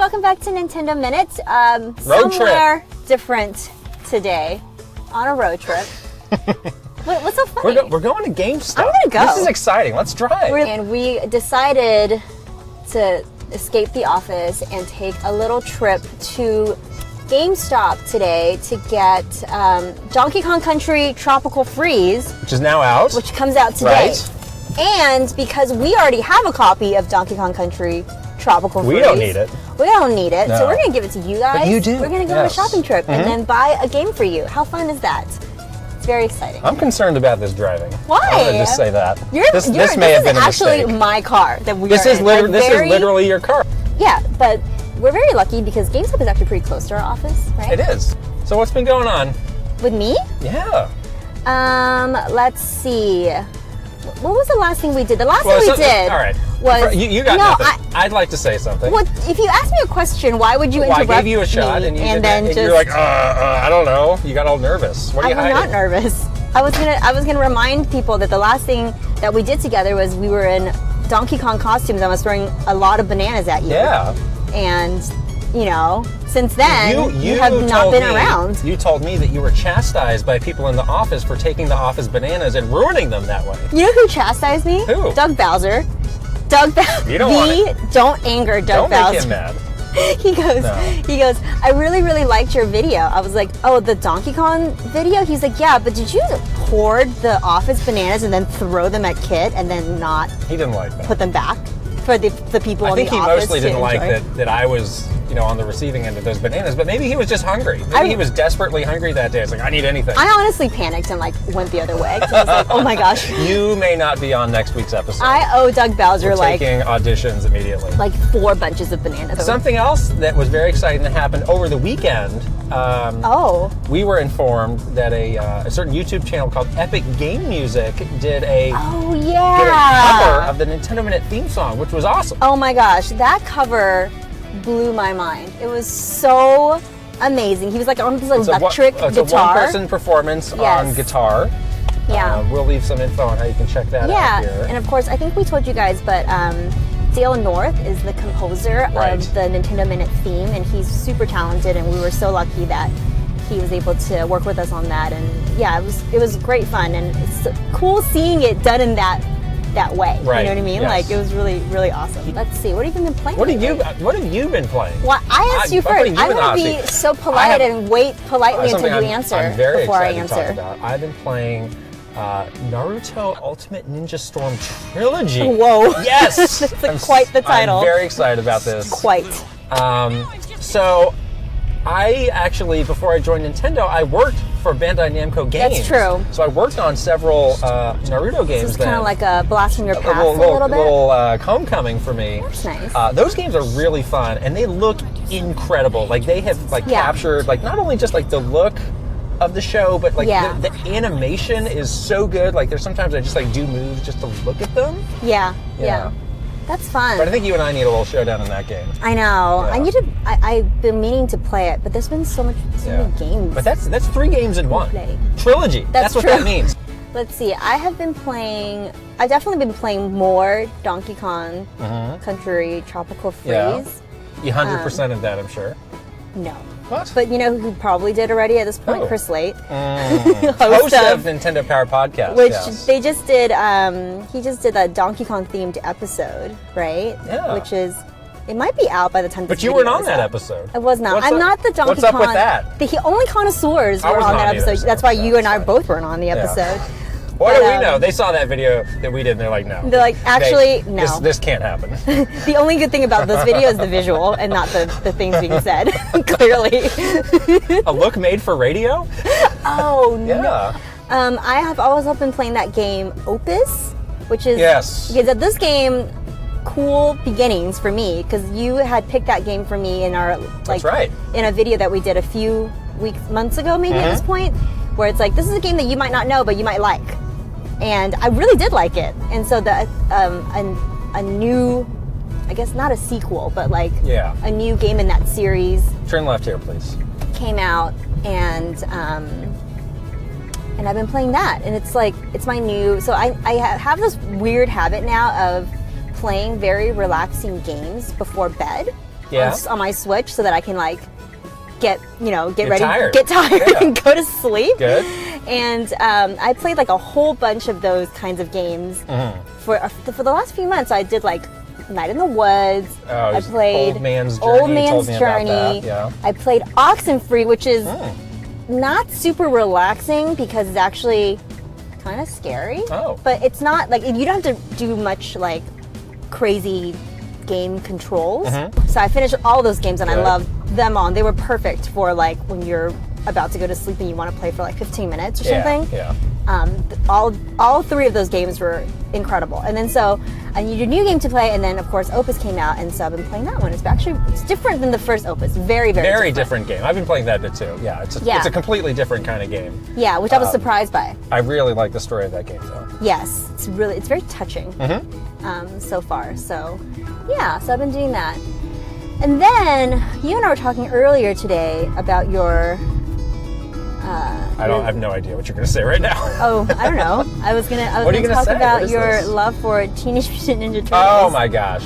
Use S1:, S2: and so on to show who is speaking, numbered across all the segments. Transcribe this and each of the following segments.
S1: welcome back to Nintendo Minute.
S2: Road
S1: Somewhere different today on a road trip. What's so funny?
S2: We're going to GameStop.
S1: I'm gonna go.
S2: This is exciting. Let's drive.
S1: And we decided to escape the office and take a little trip to GameStop today to get Donkey Kong Country Tropical Freeze,
S2: Which is now out.
S1: which comes out today.
S2: Right.
S1: And because we already have a copy of Donkey Kong Country Tropical Freeze.
S2: We don't need it.
S1: We don't need it. So
S2: No.
S1: we're going to give it to you guys.
S2: But you do.
S1: We're going to go on a
S2: Yes.
S1: shopping trip and then buy a game for you. How fun is that? It's very exciting.
S2: I'm concerned about this driving.
S1: Why?
S2: I'm going to just say that.
S1: This
S2: may have been a
S1: actually
S2: mistake.
S1: my car that we
S2: This
S1: are
S2: is
S1: in.
S2: this is literally your car.
S1: Yeah, but we're very lucky because GameStop is actually pretty close to our office, right?
S2: It is. So what's been going on?
S1: With me?
S2: Yeah.
S1: Let's see. What was the last thing we did? The last thing we did
S2: all right.
S1: was...
S2: You got
S1: No,
S2: nothing. I'd like to say something.
S1: What, if you ask me a question, why would you
S2: Well, I
S1: interrupt
S2: gave you a shot
S1: me
S2: and you did
S1: then
S2: that, and
S1: just...
S2: you're like, I don't know. You got all nervous. What are
S1: I
S2: you
S1: was
S2: hiding?
S1: not nervous. I was gonna remind people that the last thing that we did together was we were in Donkey Kong costumes. I was throwing a lot of bananas at you.
S2: Yeah.
S1: And, you know, since then, you have not
S2: told
S1: been
S2: me-
S1: around.
S2: You told me that you were chastised by people in the office for taking the office bananas and ruining them that way.
S1: You know who chastised me?
S2: Who?
S1: Doug Bowser. Doug Bowser.
S2: You don't want
S1: Don't anger Doug
S2: Don't
S1: Bowser.
S2: make him mad.
S1: He goes, I really, really liked your video. I was like, oh, the Donkey Kong video? He's like, yeah, but did you hoard the office bananas and then throw them at Kit and then not
S2: He didn't like that.
S1: put them back for the people
S2: I
S1: in
S2: think
S1: the
S2: he
S1: office
S2: mostly
S1: to
S2: didn't like
S1: enjoy?
S2: that I was, on the receiving end of those bananas, but maybe he was just hungry. Maybe he was desperately hungry that day. It's like, I need anything.
S1: I honestly panicked and went the other way. 'Cause I was like, oh my gosh.
S2: You may not be on next week's episode.
S1: I owe Doug Bowser
S2: We're taking auditions immediately.
S1: 4 bunches of bananas.
S2: Something else that was very exciting that happened over the weekend. We were informed that a certain YouTube channel called Epic Game Music did a
S1: Oh,
S2: did a
S1: yeah.
S2: cover of the Nintendo Minute theme song, which was awesome.
S1: Oh my gosh, that cover blew my mind. It was so amazing. He was on this electric
S2: It's a
S1: guitar.
S2: one-person performance on
S1: Yes.
S2: guitar.
S1: Yeah.
S2: We'll leave some info on how you can check that out here.
S1: And of course, I think we told you guys, but Dale North is the composer
S2: Right.
S1: of the Nintendo Minute theme, and he's super talented, and we were so lucky that he was able to work with us on that. And yeah, it was great fun, and it's cool seeing it done in that way.
S2: Right.
S1: You know what I mean?
S2: Yes.
S1: It was really, really awesome. Let's see, what have you been playing?
S2: What have
S1: lately?
S2: you been playing?
S1: Well, I asked you
S2: I'm putting
S1: first.
S2: you
S1: I'm
S2: in the
S1: going
S2: hot
S1: to be
S2: seat.
S1: so polite and wait politely until
S2: Something
S1: you answer
S2: I'm very
S1: before I
S2: excited to
S1: answer.
S2: talk about. I've been playing Naruto Ultimate Ninja Storm Trilogy.
S1: Whoa.
S2: Yes!
S1: That's quite the title.
S2: I'm very excited about this.
S1: Quite.
S2: So, I actually, before I joined Nintendo, I worked for Bandai Namco Games.
S1: That's true.
S2: So I worked on several Naruto games.
S1: This is kind of like a blast from your past
S2: a little
S1: bit.
S2: homecoming for me.
S1: That's nice.
S2: Those games are really fun, and they look incredible. They have captured not only just the look of the show, but the animation is so good. There's sometimes I just do moves just to look at them.
S1: Yeah. That's fun.
S2: But I think you and I need a little showdown in that game.
S1: I know.
S2: Yeah.
S1: I need to. I've been meaning to play it, but there's been so many games.
S2: But that's 3 games in one.
S1: Play.
S2: Trilogy. That's what
S1: true.
S2: that means.
S1: Let's see. I've definitely been playing more Donkey Kong Country Tropical Freeze.
S2: Yeah. You 100% of that, I'm sure.
S1: No.
S2: What?
S1: But you know who probably did already at this point?
S2: Who?
S1: Chris Late.
S2: Host of Nintendo Power Podcast.
S1: Which
S2: yes.
S1: they just did, he just did a Donkey Kong themed episode, right?
S2: Yeah.
S1: Which is, it might be out by the time this
S2: But you
S1: video
S2: weren't on
S1: is
S2: that
S1: out.
S2: episode.
S1: I was not.
S2: What's
S1: I'm
S2: up-
S1: not the Donkey
S2: What's up
S1: Kong.
S2: with that?
S1: The only connoisseurs
S2: I
S1: were
S2: wasn't
S1: on that
S2: on either,
S1: episode.
S2: so
S1: That's why you and I
S2: fine.
S1: both weren't on the episode.
S2: What do
S1: But,
S2: we know? They saw that video that we did, and they're like, no.
S1: They're like, actually, no.
S2: This can't happen.
S1: The only good thing about this video is the visual and not the things being said, clearly.
S2: A look made for radio?
S1: Oh, no.
S2: Yeah.
S1: I have always been playing that game Opus, which is
S2: Yes.
S1: because at this game, cool beginnings for me because you had picked that game for me in our
S2: That's right.
S1: in a video that we did a few months ago, maybe at this point, where it's this is a game that you might not know but you might like, and I really did like it, and so the a new, I guess not a sequel, but a new game in that series
S2: Turn left here, please.
S1: came out, and I've been playing that, and it's my new. So I have this weird habit now of playing very relaxing games before bed.
S2: Yeah.
S1: on my Switch so that I can like get ready,
S2: tired.
S1: get tired,
S2: Yeah.
S1: and go to sleep.
S2: Good.
S1: And I played like a whole bunch of those kinds of games for the last few months. I did like Night in the Woods.
S2: Oh,
S1: I played
S2: Old Man's Journey.
S1: Old
S2: You told
S1: Man's
S2: me about
S1: Journey.
S2: that, yeah.
S1: I played Oxenfree, which is not super relaxing because it's actually kind of scary.
S2: Oh.
S1: But it's not like you don't have to do much like crazy game controls. So I finished all those games and I
S2: Good.
S1: loved them all. And they were perfect for like when you're about to go to sleep and you want to play for like 15 minutes or something.
S2: Yeah.
S1: All three of those games were incredible. And then so I needed a new game to play, and then of course Opus came out, and so I've been playing that one. It's different than the first Opus. Very, very,
S2: Very different game. I've been playing that bit too. Yeah, it's a completely different kind of game.
S1: Yeah, which I was surprised by.
S2: I really like the story of that game though.
S1: Yes, it's very touching so far. So yeah, so I've been doing that. And then you and I were talking earlier today about your
S2: I have no idea what you're going to say right now.
S1: Oh, I don't know. I was gonna talk
S2: say?
S1: about
S2: What is
S1: your
S2: this?
S1: love for Teenage Mutant Ninja Turtles.
S2: Oh my gosh.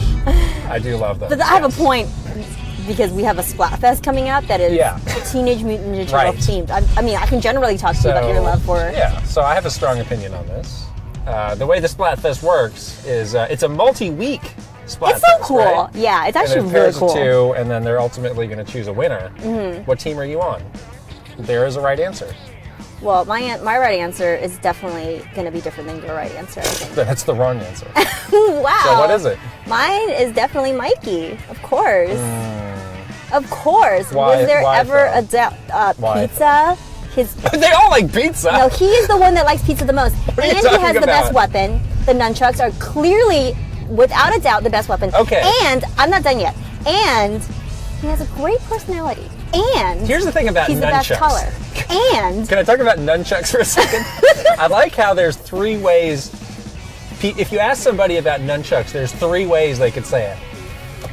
S2: I do love those.
S1: But I have a point because we have a Splatfest coming out that is Teenage Mutant Ninja Turtle
S2: Right.
S1: themed. I mean, I can generally talk to you about your love for.
S2: Yeah, so I have a strong opinion on this. The way the Splatfest works is it's a multi-week Splatfest.
S1: It's so cool.
S2: Right?
S1: Yeah, it's
S2: And
S1: actually
S2: there's
S1: really
S2: pairs
S1: cool.
S2: of two, and then they're ultimately going to choose a winner. What team are you on? There is a right answer.
S1: Well, my right answer is definitely going to be different than your right answer, I think.
S2: That's the wrong answer.
S1: Wow.
S2: So what is it?
S1: Mine is definitely Mikey, of course. Of course.
S2: Why-
S1: Was there
S2: why
S1: ever
S2: though? Why?
S1: pizza?
S2: They all like pizza.
S1: No, he is the one that likes pizza the most.
S2: are you
S1: And he
S2: talking
S1: has the best
S2: about?
S1: weapon. The nunchucks are clearly, without a doubt, the best weapon.
S2: Okay.
S1: And, I'm not done yet. And he has a great personality. And
S2: Here's the thing about
S1: he's the best
S2: nunchucks.
S1: color. And
S2: Can I talk about nunchucks for a second? I like how there's three ways. If you ask somebody about nunchucks, there's three ways they could say it.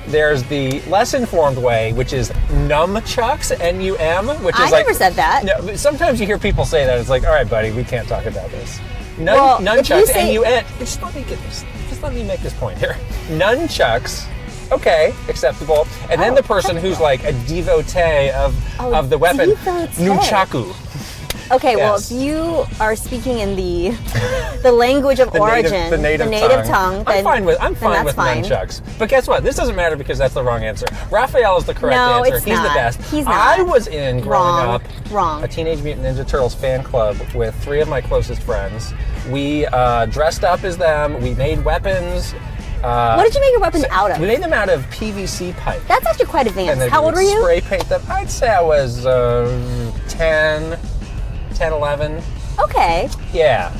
S2: There's the less informed way, which is numchucks, N-U-M, which is
S1: I
S2: like.
S1: never said that.
S2: No, but sometimes you hear people say that. It's like, all right, buddy, we can't talk about this.
S1: Well, if you
S2: Nunchucks,
S1: say-
S2: N-U-N. Just let me get this. Just let me make this point here. Nunchucks. Okay, acceptable. And then the person who's like a devotee of the weapon,
S1: devotee.
S2: nunchaku.
S1: Okay, well,
S2: Yes.
S1: if you are speaking in the language of origin,
S2: the native
S1: tongue,
S2: I'm fine with
S1: then that's fine.
S2: nunchucks. But guess what? This doesn't matter because that's the wrong answer. Raphael is the correct
S1: No,
S2: answer.
S1: it's
S2: He's
S1: not.
S2: the best.
S1: He's not.
S2: I was in growing
S1: Wrong.
S2: up
S1: Wrong.
S2: a Teenage Mutant Ninja Turtles fan club with three of my closest friends. We dressed up as them. We made weapons.
S1: What did you make your weapon out of?
S2: We made them out of PVC pipe.
S1: That's actually quite advanced.
S2: And then
S1: How
S2: we
S1: old
S2: would
S1: were you?
S2: Spray paint them. I'd say I was 10, 11.
S1: Okay.
S2: Yeah.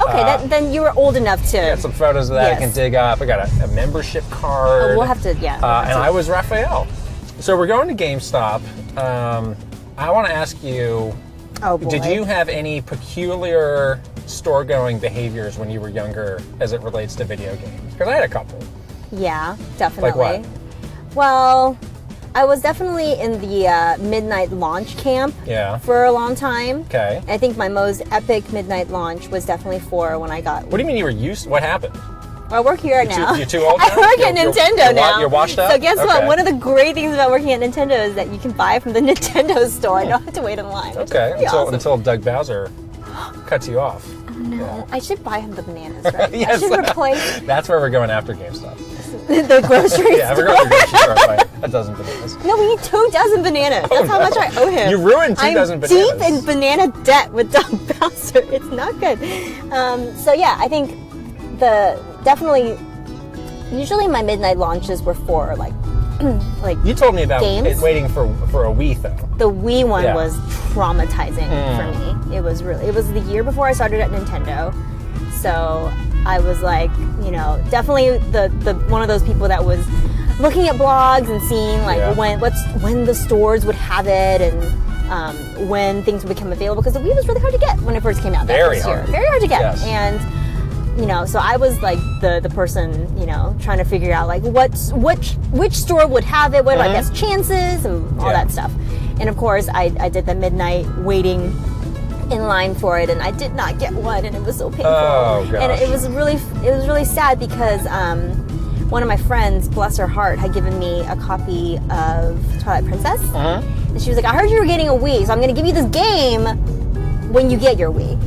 S1: Okay, then you were old enough to.
S2: I got some photos of that I
S1: Yes.
S2: can dig up. I got a membership card.
S1: Oh, we'll have to, yeah. we'll have
S2: And
S1: to-
S2: I was Raphael. So we're going to GameStop. I want to ask you,
S1: Oh boy.
S2: did you have any peculiar store-going behaviors when you were younger as it relates to video games? Because I had a couple.
S1: Yeah, definitely.
S2: Like what?
S1: Well, I was definitely in the midnight launch camp
S2: Yeah.
S1: for a long time.
S2: Okay.
S1: I think my most epic midnight launch was definitely 4 when I got.
S2: What do you mean you were used? What happened?
S1: I work here now.
S2: You're too old
S1: I
S2: now?
S1: work at
S2: You're-
S1: Nintendo
S2: you're
S1: now.
S2: you're washed up?
S1: So guess what?
S2: Okay.
S1: One of the great things about working at Nintendo is that you can buy from the Nintendo store. I don't have to wait in line. which is
S2: Okay,
S1: pretty awesome.
S2: until Doug Bowser cuts you off.
S1: No, I should buy him the bananas, right? I
S2: Yes.
S1: should replace
S2: That's where we're going after GameStop.
S1: the grocery
S2: Yeah, we're
S1: store.
S2: going to the grocery store and buy a dozen bananas.
S1: No, we need 2 dozen bananas. That's how much I owe him.
S2: You ruined 2 dozen
S1: I'm deep
S2: bananas.
S1: in banana debt with Doug Bowser. It's not good. So yeah, I think definitely. Usually my midnight launches were for like
S2: You told me about
S1: Games?
S2: waiting for a Wii though.
S1: the Wii one
S2: Yeah.
S1: was traumatizing for me. It was the year before I started at Nintendo, so I was like, definitely the one of those people that was looking at blogs and seeing like
S2: Yeah.
S1: when the stores would have it and when things would become available, because the Wii was really hard to get when it first came out.
S2: Very
S1: first year.
S2: hard.
S1: Very hard to get,
S2: Yes.
S1: and. So I was like the person, trying to figure out like which store would have it, what are my best chances, and all
S2: Yeah.
S1: that stuff. And of course, I did the midnight waiting in line for it, and I did not get one, and it was so painful.
S2: Oh, gosh.
S1: And it was really sad because one of my friends, bless her heart, had given me a copy of Twilight Princess. And she was like, I heard you were getting a Wii, so I'm going to give you this game when you get your Wii.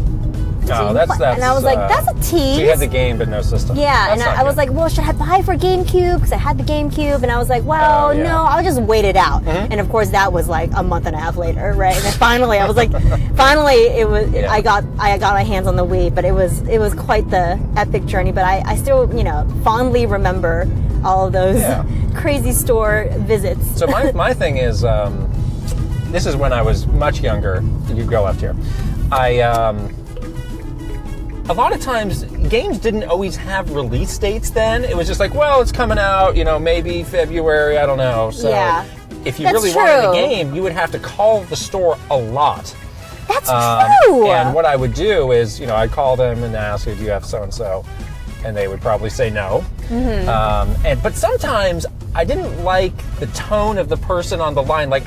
S2: Oh, that's
S1: and I was like, that's a tease.
S2: So you had the game, but no system.
S1: Yeah,
S2: that's
S1: and I was like, well, should I buy for GameCube? Because I had the GameCube, and I was like, well, no, I'll just wait it out. And of course, that was like a month and a half later, right? And then finally, I was like, I got my hands on the Wii, but it was quite the epic journey. But I still, fondly remember all of those crazy store visits.
S2: So my thing is, this is when I was much younger. You go left here. A lot of times, games didn't always have release dates then. It was just like, well, it's coming out, maybe February, I don't know. So if you really wanted the game, you would have to call the store a lot.
S1: That's true!
S2: And what I would do is, I'd call them and ask, do you have so-and-so? And they would probably say no. But sometimes I didn't like the tone of the person on the line. Like,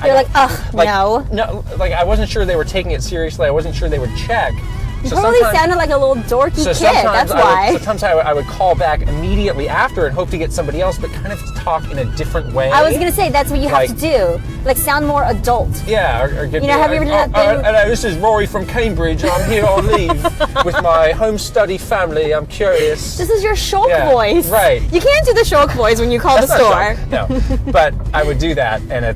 S2: no. No, like I wasn't sure they were taking it seriously. I wasn't sure they would check.
S1: You totally sounded like a little dorky kid, that's why.
S2: Sometimes I would call back immediately after and hope to get somebody else, but kind of talk in a different way.
S1: I was going to say, that's what you have to do. Like, sound more adult.
S2: Yeah, or get
S1: have you ever done that thing?
S2: This is Rory from Cambridge, and I'm here on leave with my home study family. I'm curious.
S1: This is your Shulk voice.
S2: Right.
S1: You can't do the Shulk voice when you call the store.
S2: No, but I would do that, and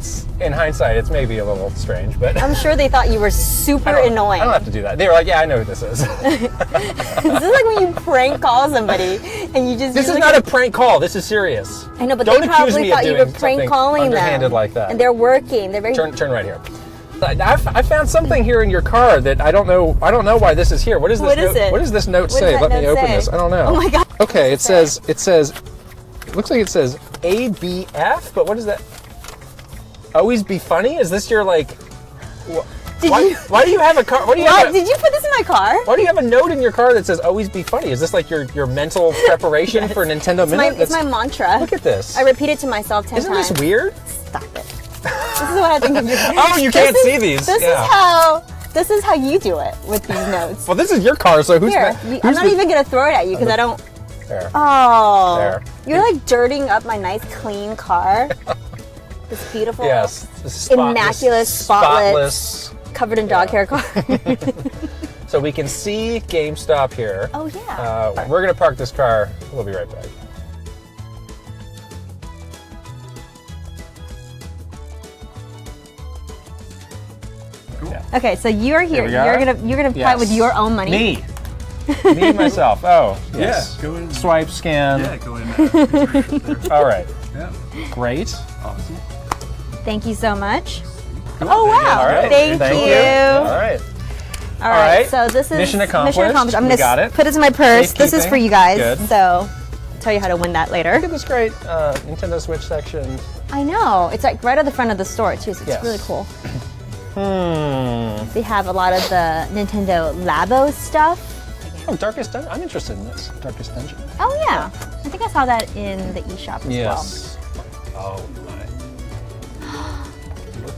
S2: in hindsight, it's maybe a little strange, but...
S1: I'm sure they thought you were super annoying.
S2: I don't have to do that. They were like, yeah, I know who this is.
S1: This is like when you prank call somebody, and you just...
S2: This is not a prank call. This is serious.
S1: I know, but they probably thought you were prank calling them.
S2: Underhanded like that.
S1: And they're working. They're very...
S2: Turn right here. I found something here in your car that I don't know why this is here. What is this? What does this note say? Let me open this. I don't know.
S1: Oh my god.
S2: Okay, it says. It looks like it says ABF, but what is that? Always be funny? Is this your like? Why do you have a car?
S1: Did you put this in my car?
S2: Why do you have a note in your car that says "Always be funny"? Is this like your mental preparation for Nintendo Minute?
S1: It's my mantra.
S2: Look at this.
S1: I repeat it to myself 10 times.
S2: Isn't this weird?
S1: Stop it. This is what I think of you.
S2: Oh, you can't see these.
S1: This is how you do it with these notes.
S2: Well, this is your car, so who's
S1: I'm not even gonna throw it at you because I don't.
S2: There.
S1: Oh.
S2: There.
S1: You're like dirtying up my nice, clean car. This beautiful, immaculate, spotless, covered in dog hair car.
S2: So we can see GameStop here.
S1: Oh yeah.
S2: We're gonna park this car. We'll be right back.
S1: Yeah. Okay, so you're here. You're gonna play with your own money.
S2: Me myself. Oh yes.
S3: Yeah. Go in.
S2: Swipe, scan.
S3: Yeah. Go in.
S2: All right.
S3: Yeah.
S2: Great.
S3: Awesome.
S1: Thank you so much. Oh wow!
S2: All right.
S1: Thank you.
S2: All right.
S1: All right. So this is
S2: mission accomplished.
S1: I'm gonna put it in my purse. This is for you guys.
S2: Good.
S1: So I'll tell you how to win that later.
S2: Look at this great Nintendo Switch section.
S1: I know. It's like right at the front of the store too. So it's really cool. They have a lot of the Nintendo Labo stuff.
S2: Oh, Darkest Dungeon. I'm interested in this. Darkest Dungeon.
S1: Oh yeah. I think I saw that in the eShop as
S2: yes. Well. Oh my.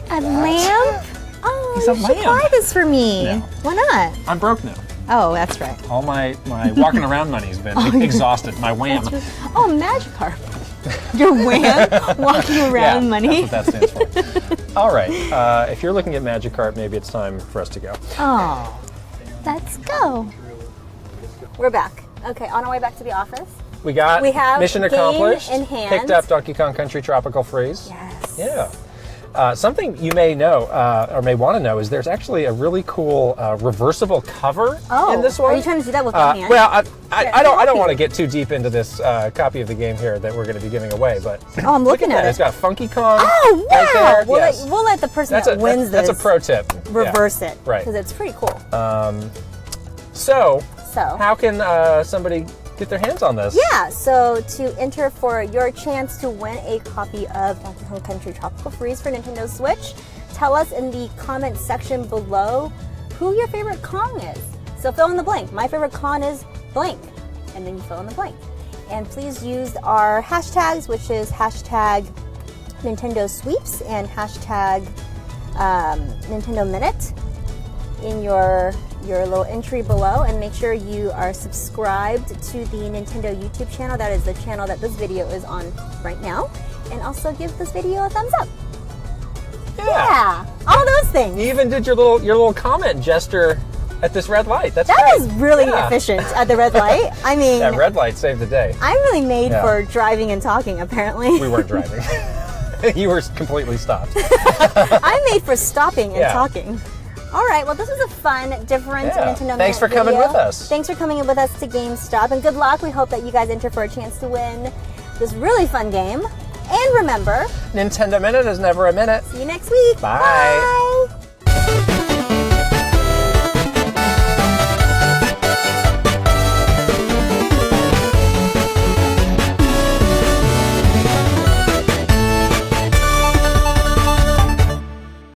S1: A lamp? Oh,
S2: It's a
S1: you should buy this for me.
S2: No.
S1: Why not?
S2: I'm broke now.
S1: Oh, that's right.
S2: All my walking around money's been exhausted. My wham.
S1: Oh, Magikarp. Your wham? Walking around money?
S2: That's what that stands for. All right. If you're looking at Magikarp, maybe it's time for us to go.
S1: Oh, let's go. We're back. Okay, on our way back to the office.
S2: We have mission
S1: game
S2: accomplished.
S1: In hand.
S2: Picked up Donkey Kong Country Tropical Freeze.
S1: Yes.
S2: Yeah. Something you may know or may want to know is there's actually a really cool reversible cover in this one.
S1: Are you trying to do that with one hand?
S2: Well, I don't want to get too deep into this copy of the game here that we're going to be giving away, but
S1: I'm looking
S2: at
S1: it.
S2: It's got Funky Kong.
S1: Oh wow!
S2: Right there.
S1: We'll let the person that wins this.
S2: That's a pro tip.
S1: Reverse it,
S2: right?
S1: Because it's pretty cool.
S2: So
S1: how
S2: can somebody get their hands on this?
S1: Yeah, so to enter for your chance to win a copy of Donkey Kong Country Tropical Freeze for Nintendo Switch, tell us in the comment section below who your favorite Kong is. So fill in the blank. My favorite Kong is blank, and then you fill in the blank. And please use our hashtags, which is hashtag Nintendo Sweeps and hashtag Nintendo Minute in your your little entry below, and make sure you are subscribed to the Nintendo YouTube channel. That is the channel that this video is on right now. And also give this video a thumbs up. Yeah, all those things.
S2: You even did your little comment gesture at this red light. That
S1: was really efficient at the red light. I mean,
S2: that red light saved the day.
S1: I'm really made for driving and talking, apparently.
S2: We weren't driving. You were completely stopped.
S1: I'm made for stopping and talking. All right, well, this was a fun, different Nintendo
S2: Thanks for coming with us.
S1: Thanks for coming with us to GameStop, and good luck. We hope that you guys enter for a chance to win this really fun game. And remember,
S2: Nintendo Minute is never a minute.
S1: See you next week.
S2: Bye.
S1: Bye.